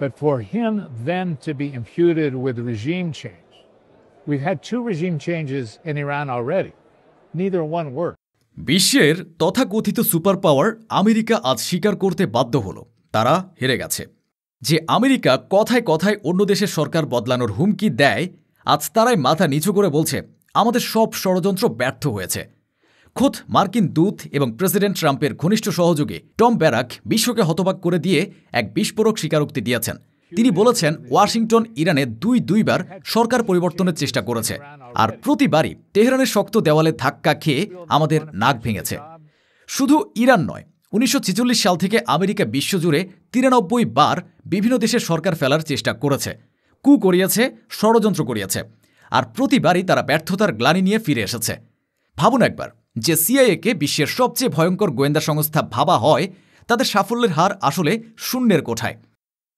but for him then to be imputed with regime change. We've had 2 regime changes in Iran already. Neither one worked. বিশ্বের তথাকথিত super power America আজ স্বীকার করতে বাধ্য হল তারা হেরে গেছে। যে আমেরিকা কথায় কথায় অন্য দেশের সরকার বদলানোর হুমকি দেয়, আজ তারাই মাথা নিচু করে বলছে আমাদের সব ষড়যন্ত্র ব্যর্থ হয়েছে। খোদ মার্কিন দূত এবং প্রেসিডেন্ট ট্রাম্পের ঘনিষ্ঠ সহযোগী টম ব্যারাক বিশ্বকে হতবাক করে দিয়ে এক বিস্ফোরক স্বীকারোক্তি দিয়েছেন। তিনি বলেছেন ওয়াশিংটন ইরানে দুইবার সরকার পরিবর্তনের চেষ্টা করেছে, আর প্রতিবারই তেহরানের শক্ত দেওয়ালে ধাক্কা খেয়ে আমাদের নাক ভেঙেছে। শুধু ইরান নয়, 1946 সাল থেকে আমেরিকা বিশ্বজুড়ে 93 বার বিভিন্ন দেশের সরকার ফেলার চেষ্টা করেছে, কু করিয়েছে, ষড়যন্ত্র করিয়েছে, আর প্রতিবারই তারা ব্যর্থতার গ্লানি নিয়ে ফিরে এসেছে। ভাবুন একবার, যে সিআইএকে বিশ্বের সবচেয়ে ভয়ঙ্কর গোয়েন্দা সংস্থা ভাবা হয়, তাদের সাফল্যের হার আসলে শূন্যের কোঠায়।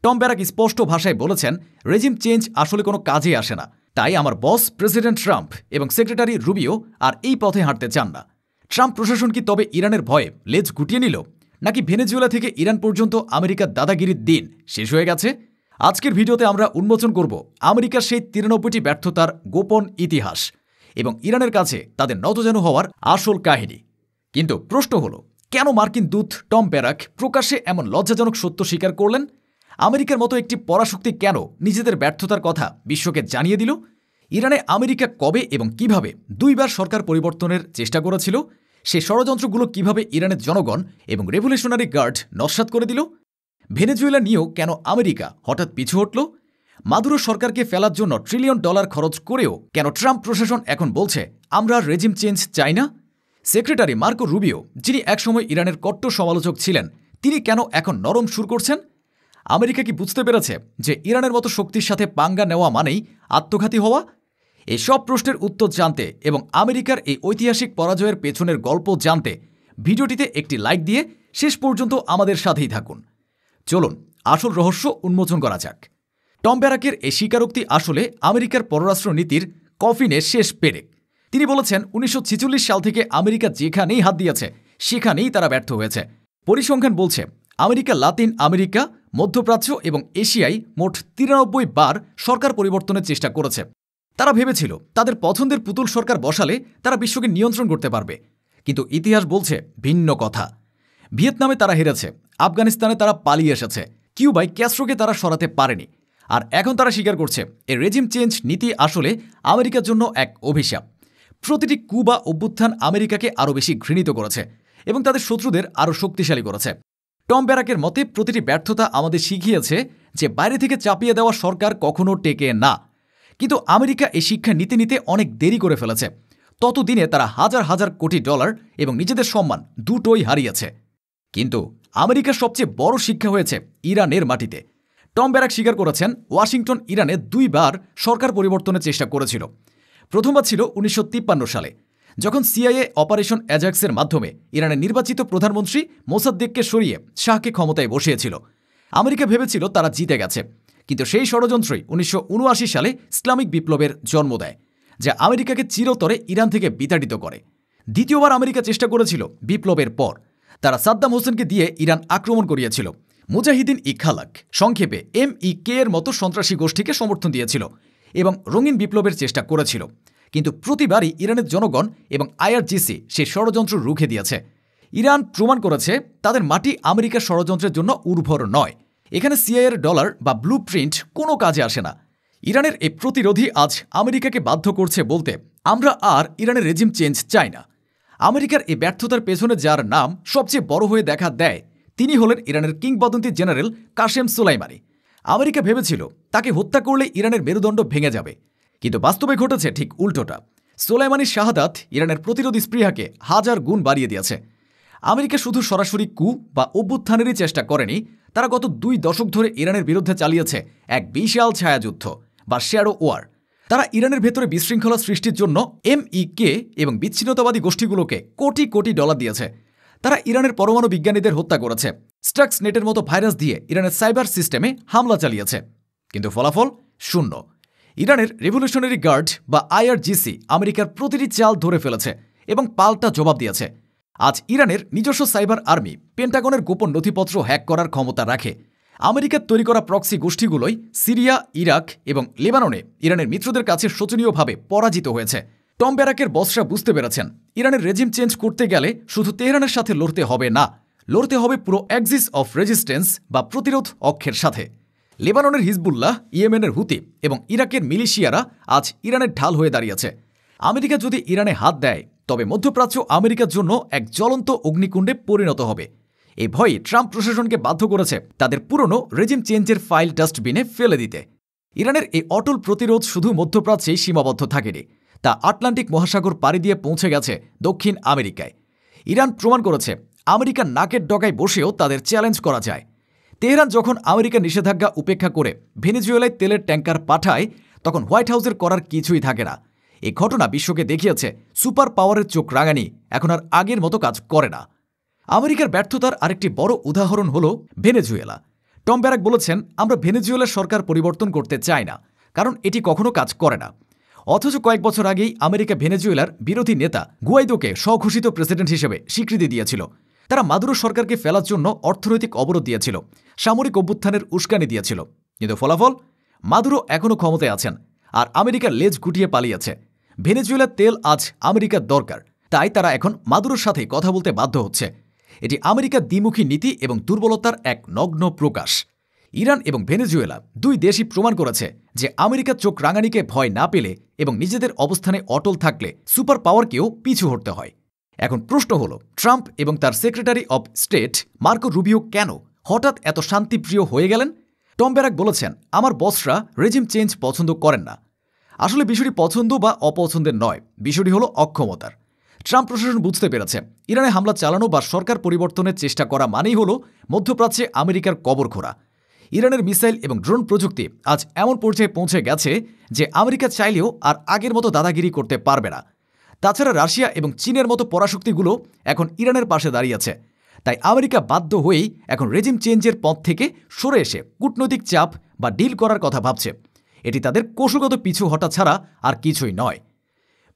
টম ব্যারাক স্পষ্ট ভাষায় বলেছেন রেজিম চেঞ্জ আসলে কোনো কাজে আসে না, তাই আমার বস প্রেসিডেন্ট ট্রাম্প এবং সেক্রেটারি রুবিও আর এই পথে হাঁটতে চান না। ট্রাম্প প্রশাসন কি তবে ইরানের ভয়ে লেজ গুটিয়ে নিল, নাকি ভেনেজুয়েলা থেকে ইরান পর্যন্ত আমেরিকার দাদাগিরির দিন শেষ হয়ে গেছে? আজকের ভিডিওতে আমরা উন্মোচন করব আমেরিকার সেই 93টি ব্যর্থতার গোপন ইতিহাস এবং ইরানের কাছে তাদের নতজানু হওয়ার আসল কাহিনী। কিন্তু প্রশ্ন হলো, কেন মার্কিন দূত টম ব্যারাক প্রকাশ্যে এমন লজ্জাজনক সত্য স্বীকার করলেন? আমেরিকার মতো একটি পরাশক্তি কেন নিজেদের ব্যর্থতার কথা বিশ্বকে জানিয়ে দিল? ইরানে আমেরিকা কবে এবং কিভাবে 2 বার সরকার পরিবর্তনের চেষ্টা করেছিল? সেই ষড়যন্ত্রগুলো কিভাবে ইরানের জনগণ এবং রেভলিউশনারি গার্ড নস্যাৎ করে দিল? ভেনেজুয়েলা নিয়েও কেন আমেরিকা হঠাৎ পিছু হটল? মাদুরো সরকারকে ফেলার জন্য $1 ট্রিলিয়ন খরচ করেও কেন ট্রাম্প প্রশাসন এখন বলছে আমরা রেজিম চেঞ্জ চাই না? সেক্রেটারি মার্কো রুবিও, যিনি একসময় ইরানের কট্টর সমালোচক ছিলেন, তিনি কেন এখন নরম সুর করছেন? আমেরিকা কি বুঝতে পেরেছে যে ইরানের মতো শক্তির সাথে পাঙ্গা নেওয়া মানেই আত্মঘাতী হওয়া? এই সব প্রশ্নের উত্তর জানতে এবং আমেরিকার এই ঐতিহাসিক পরাজয়ের পেছনের গল্প জানতে ভিডিওটিতে একটি লাইক দিয়ে শেষ পর্যন্ত আমাদের সাথেই থাকুন। চলুন আসল রহস্য উন্মোচন করা যাক। টম ব্যারাকের এই স্বীকারোক্তি আসলে আমেরিকার পররাষ্ট্র নীতির কফিনের শেষ পেরেক। তিনি বলেছেন 1946 সাল থেকে আমেরিকা যেখানেই হাত দিয়েছে সেখানেই তারা ব্যর্থ হয়েছে। পরিসংখ্যান বলছে আমেরিকা লাতিন আমেরিকা, মধ্যপ্রাচ্য এবং এশিয়ায় মোট 93 বার সরকার পরিবর্তনের চেষ্টা করেছে। তারা ভেবেছিল তাদের পছন্দের পুতুল সরকার বসালে তারা বিশ্বকে নিয়ন্ত্রণ করতে পারবে, কিন্তু ইতিহাস বলছে ভিন্ন কথা। ভিয়েতনামে তারা হেরেছে, আফগানিস্তানে তারা পালিয়ে এসেছে, কিউবায় ক্যাস্ট্রোকে তারা সরাতে পারেনি, আর এখন তারা স্বীকার করছে এই রেজিম চেঞ্জ নীতি আসলে আমেরিকার জন্য এক অভিশাপ। প্রতিটি কু বা অভ্যুত্থান আমেরিকাকে আরও বেশি ঘৃণিত করেছে এবং তাদের শত্রুদের আরও শক্তিশালী করেছে। টম ব্যারাকের মতে প্রতিটি ব্যর্থতা আমাদের শিখিয়েছে যে বাইরে থেকে চাপিয়ে দেওয়া সরকার কখনো টেকে না। কিন্তু আমেরিকা এই শিক্ষা নিতে নিতে অনেক দেরি করে ফেলেছে। ততদিনে তারা হাজার হাজার কোটি ডলার এবং নিজেদের সম্মান দুটোই হারিয়েছে। কিন্তু আমেরিকার সবচেয়ে বড় শিক্ষা হয়েছে ইরানের মাটিতে। টম ব্যারাক স্বীকার করেছেন ওয়াশিংটন ইরানে 2 বার সরকার পরিবর্তনের চেষ্টা করেছিল। প্রথমবার ছিল 1953 সালে, যখন সিআইএ অপারেশন অ্যাজাক্সের মাধ্যমে ইরানের নির্বাচিত প্রধানমন্ত্রী মোসাদ্দেককে সরিয়ে শাহকে ক্ষমতায় বসিয়েছিল। আমেরিকা ভেবেছিল তারা জিতে গেছে, কিন্তু সেই ষড়যন্ত্রই 1979 সালে ইসলামিক বিপ্লবের জন্ম দেয়, যা আমেরিকাকে চিরতরে ইরান থেকে বিতাড়িত করে। দ্বিতীয়বার আমেরিকা চেষ্টা করেছিল বিপ্লবের পর। তারা সাদ্দাম হোসেনকে দিয়ে ইরান আক্রমণ করিয়েছিল। মুজাহিদিন ই খালাক, সংক্ষেপে MEK এর মতো সন্ত্রাসী গোষ্ঠীকে সমর্থন দিয়েছিল এবং রঙিন বিপ্লবের চেষ্টা করেছিল। কিন্তু প্রতিবারই ইরানের জনগণ এবং IRGC সেই ষড়যন্ত্র রুখে দিয়েছে। ইরান প্রমাণ করেছে তাদের মাটি আমেরিকার ষড়যন্ত্রের জন্য উর্বর নয়। এখানে সিআইএর ডলার বা ব্লু প্রিন্ট কোনো কাজে আসে না। ইরানের এই প্রতিরোধী আজ আমেরিকাকে বাধ্য করছে বলতে আমরা আর ইরানের রেজিম চেঞ্জ চাই না। আমেরিকার এই ব্যর্থতার পেছনে যার নাম সবচেয়ে বড় হয়ে দেখা দেয়, তিনি হলেন ইরানের কিংবদন্তি জেনারেল কাশেম সোলাইমানি। আমেরিকা ভেবেছিল তাকে হত্যা করলে ইরানের মেরুদণ্ড ভেঙে যাবে, কিন্তু বাস্তবে ঘটেছে ঠিক উল্টোটা। সোলাইমানির শাহাদাত ইরানের প্রতিরোধী স্পৃহাকে হাজার গুণ বাড়িয়ে দিয়েছে। আমেরিকা শুধু সরাসরি কু বা অভ্যুত্থানেরই চেষ্টা করেনি, তারা গত 2 দশক ধরে ইরানের বিরুদ্ধে চালিয়েছে এক বিশাল ছায়াযুদ্ধ বা শ্যাডো ওয়ার। তারা ইরানের ভেতরে বিশৃঙ্খলা সৃষ্টির জন্য MEK এবং বিচ্ছিন্নতাবাদী গোষ্ঠীগুলোকে কোটি কোটি ডলার দিয়েছে। তারা ইরানের পরমাণু বিজ্ঞানীদের হত্যা করেছে, স্টাক্সনেটের মতো ভাইরাস দিয়ে ইরানের সাইবার সিস্টেমে হামলা চালিয়েছে, কিন্তু ফলাফল শূন্য। ইরানের রেভলিউশনারি গার্ড বা IRGC আমেরিকার প্রতিটি চাল ধরে ফেলেছে এবং পাল্টা জবাব দিয়েছে। আজ ইরানের নিজস্ব সাইবার আর্মি পেন্টাগনের গোপন নথিপত্র হ্যাক করার ক্ষমতা রাখে। আমেরিকার তৈরি করা প্রক্সি গোষ্ঠীগুলোই সিরিয়া, ইরাক এবং লেবাননে ইরানের মিত্রদের কাছে শোচনীয়ভাবে পরাজিত হয়েছে। টম ব্যারাকের বসরা বুঝতে পেরেছেন ইরানের রেজিম চেঞ্জ করতে গেলে শুধু তেহরানের সাথে লড়তে হবে না, লড়তে হবে পুরো অ্যাক্সিস অফ রেজিস্ট্যান্স বা প্রতিরোধ অক্ষের সাথে। লেবাননের হিজবুল্লাহ, ইয়েমেনের হুতি এবং ইরাকের মিলিশিয়ারা আজ ইরানের ঢাল হয়ে দাঁড়িয়েছে। আমেরিকা যদি ইরানে হাত দেয় তবে মধ্যপ্রাচ্য আমেরিকার জন্য এক জ্বলন্ত অগ্নিকুণ্ডে পরিণত হবে। এই ভয়ে ট্রাম্প প্রশাসনকে বাধ্য করেছে তাদের পুরনো রেজিম চেঞ্জের ফাইল ডাস্টবিনে ফেলে দিতে। ইরানের এই অটল প্রতিরোধ শুধু মধ্যপ্রাচ্যেই সীমাবদ্ধ থাকেনি, তা আটলান্টিক মহাসাগর পাড়ি দিয়ে পৌঁছে গেছে দক্ষিণ আমেরিকায়। ইরান প্রমাণ করেছে আমেরিকার নাকের ডগায় বসেও তাদের চ্যালেঞ্জ করা যায়। তেহরান যখন আমেরিকার নিষেধাজ্ঞা উপেক্ষা করে ভেনেজুয়েলায় তেলের ট্যাঙ্কার পাঠায় তখন হোয়াইট হাউসের করার কিছুই থাকে না। এই ঘটনা বিশ্বকে দেখিয়েছে সুপার পাওয়ারের চোখ রাঙানি এখন আর আগের মতো কাজ করে না। আমেরিকার ব্যর্থতার আরেকটি বড় উদাহরণ হল ভেনেজুয়েলা। টম ব্যারাক বলেছেন, আমরা ভেনেজুয়েলার সরকার পরিবর্তন করতে চাই না, কারণ এটি কখনো কাজ করে না। অথচ কয়েক বছর আগেই আমেরিকা ভেনেজুয়েলার বিরোধী নেতা গুয়াইদোকে স্বঘোষিত প্রেসিডেন্ট হিসেবে স্বীকৃতি দিয়েছিল। তারা মাদুরো সরকারকে ফেলার জন্য অর্থনৈতিক অবরোধ দিয়েছিল, সামরিক অভ্যুত্থানের উস্কানি দিয়েছিল। কিন্তু ফলাফল, মাদুরো এখনও ক্ষমতায় আছেন আর আমেরিকার লেজ গুটিয়ে পালিয়েছে। ভেনেজুয়েলার তেল আজ আমেরিকার দরকার, তাই তারা এখন মাদুরোর সাথে কথা বলতে বাধ্য হচ্ছে। এটি আমেরিকার দ্বিমুখী নীতি এবং দুর্বলতার এক নগ্ন প্রকাশ। ইরান এবং ভেনেজুয়েলা দুই দেশই প্রমাণ করেছে যে আমেরিকার চোখ রাঙানিকে ভয় না পেলে এবং নিজেদের অবস্থানে অটল থাকলে সুপার পাওয়ারকেও পিছু হটতে হয়। এখন প্রশ্ন হল, ট্রাম্প এবং তার secretary of state Marco Rubio কেন হঠাৎ এত শান্তিপ্রিয় হয়ে গেলেন? টম ব্যারাক বলেছেন, আমার বসরা রেজিম চেঞ্জ পছন্দ করেন না। আসলে বিষয়টি পছন্দ বা অপছন্দের নয়, বিষয়টি হল অক্ষমতার। ট্রাম্প প্রশাসন বুঝতে পেরেছে ইরানে হামলা চালানো বা সরকার পরিবর্তনের চেষ্টা করা মানেই হল মধ্যপ্রাচ্যে আমেরিকার কবর খোঁড়া। ইরানের মিসাইল এবং ড্রোন প্রযুক্তি আজ এমন পর্যায়ে পৌঁছে গেছে যে আমেরিকা চাইলেও আর আগের মতো দাদাগিরি করতে পারবে না। তাছাড়া রাশিয়া এবং চীনের মতো পরাশক্তিগুলো এখন ইরানের পাশে দাঁড়িয়েছে। তাই আমেরিকা বাধ্য হয়েই এখন রেজিম চেঞ্জের পথ থেকে সরে এসে কূটনৈতিক চাপ বা ডিল করার কথা ভাবছে। এটি তাদের কৌশলগত পিছু হটা ছাড়া আর কিছুই নয়।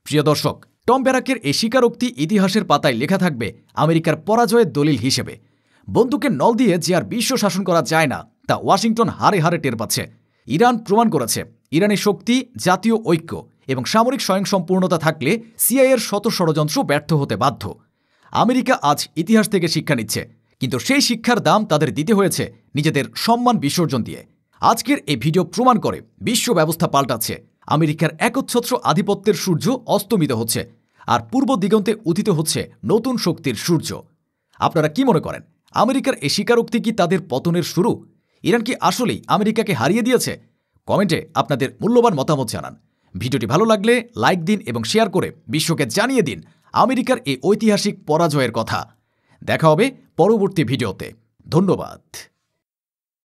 প্রিয় দর্শক, টম ব্যারাকের এই স্বীকারোক্তি ইতিহাসের পাতায় লেখা থাকবে আমেরিকার পরাজয়ের দলিল হিসেবে। বন্দুকের নল দিয়ে যে আর বিশ্ব শাসন করা যায় না তা ওয়াশিংটন হারে হারে টের পাচ্ছে। ইরান প্রমাণ করেছে ইরানের শক্তি, জাতীয় ঐক্য এবং সামরিক স্বয়ংসম্পূর্ণতা থাকলে সিআইএর শত ষড়যন্ত্র ব্যর্থ হতে বাধ্য। আমেরিকা আজ ইতিহাস থেকে শিক্ষা নিচ্ছে, কিন্তু সেই শিক্ষার দাম তাদের দিতে হয়েছে নিজেদের সম্মান বিসর্জন দিয়ে। আজকের এই ভিডিও প্রমাণ করে বিশ্ব ব্যবস্থা পাল্টাচ্ছে। আমেরিকার একচ্ছত্র আধিপত্যের সূর্য অস্তমিত হচ্ছে আর পূর্ব দিগন্তে উদিত হচ্ছে নতুন শক্তির সূর্য। আপনারা কি মনে করেন, আমেরিকার এই স্বীকারোক্তি কি তাদের পতনের শুরু? ইরান কি আসলেই আমেরিকাকে হারিয়ে দিয়েছে? কমেন্টে আপনাদের মূল্যবান মতামত জানান। ভিডিওটি ভালো লাগলে লাইক দিন এবং শেয়ার করে বিশ্বকে জানিয়ে দিন আমেরিকার এই ঐতিহাসিক পরাজয়ের কথা। দেখা হবে পরবর্তী ভিডিওতে। ধন্যবাদ।